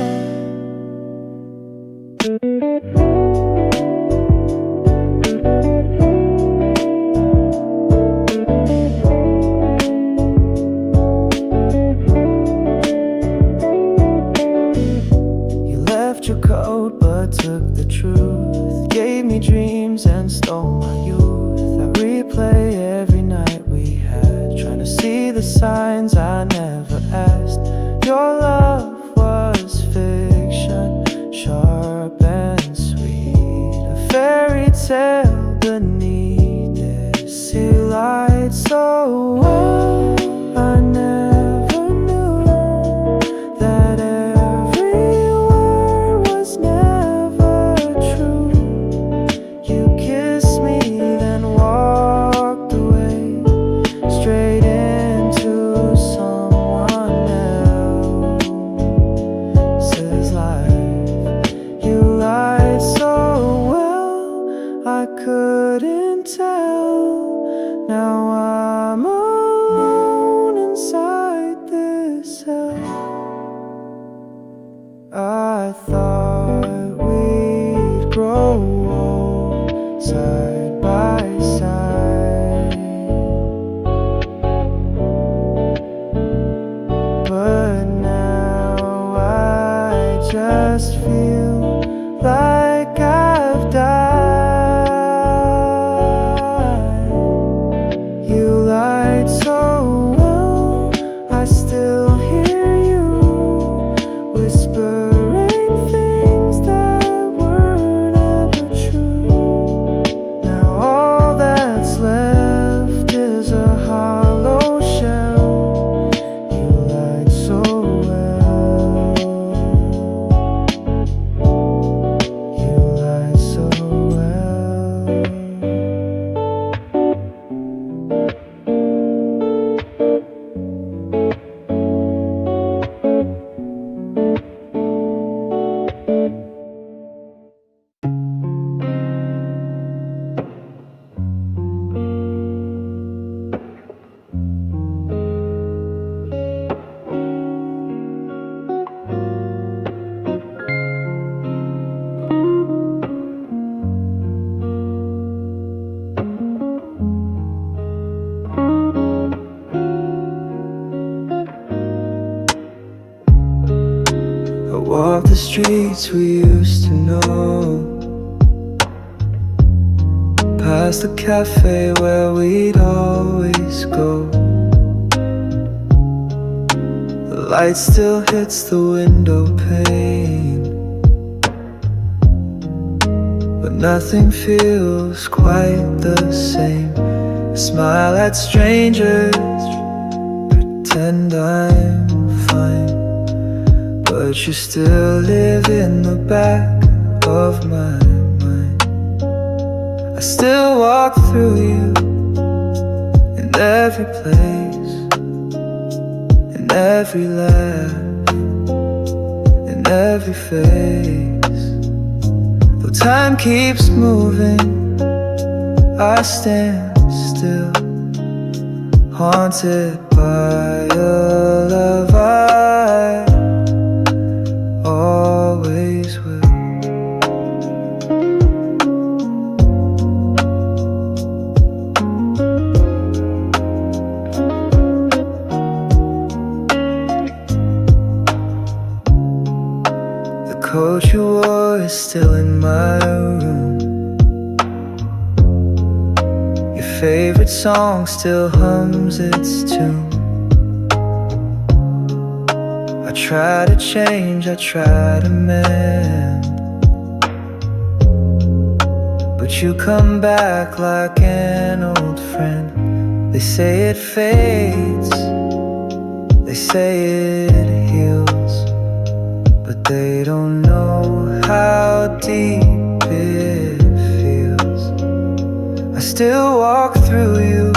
You left your coat but took the truth, gave me dreams and stole my youth. I replay every night we had, trying to see the signs I never asked. Your love was fiction, sharp and sweet, a fairy tale beneath this. You lied so well, I never knew that every word was never true. You kissed me, then walked away, straight into someone else's life. You lied so well, I couldn't tell. Now I'm alone inside this hell. I thought we'd grow old side by side, but now I just feel like I've died. You lied so well, I still hear you whispering things that were never true. Now all that's left is a hollow shell. You lied so well. You lied so well. I walk the streets we used to know, past the cafe where we'd always go. The light still hits the window pane, but nothing feels quite the same. I smile at strangers, pretend I'm fine, but you still live in the back of my mind. I still walk through you in every place, in every laugh, in every face. Though time keeps moving, I stand still, haunted by a love I always will. The coat you wore is still in my room. Your favorite song still hums its tune. I try to change, I try to mend, but you come back like an old friend. They say it fades, they say it heals, but they don't know how deep it feels. I still walk through you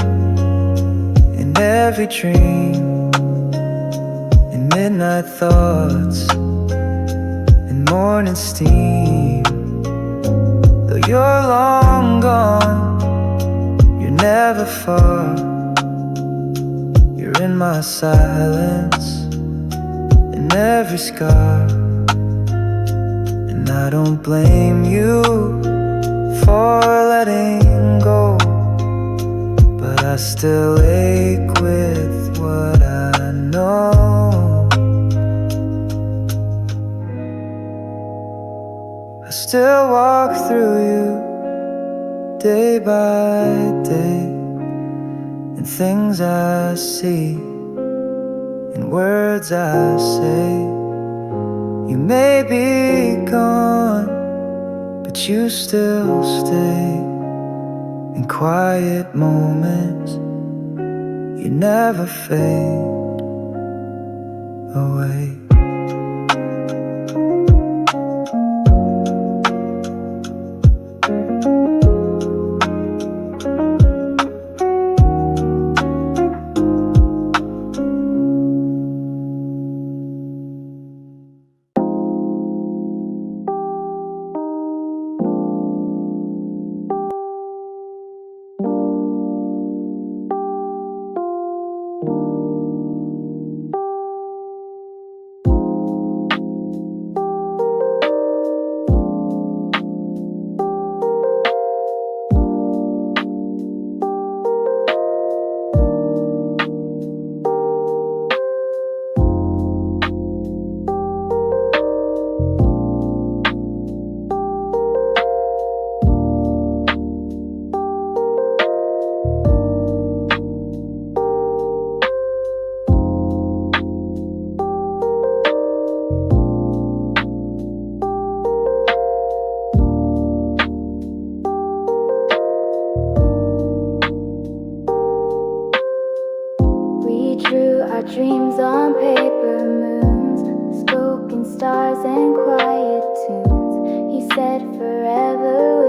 in every dream, in midnight thoughts, in morning steam. Though you're long gone, you're never far. You're in my silence, in every scar. And I don't blame you for letting go, but I still ache with what I know. I still walk through you day by day, and things I see, and words I say. You may be gone, but you still stay. In quiet moments, you never fade away. Dreams on paper, moons, spoken stars and quiet tunes. He said forever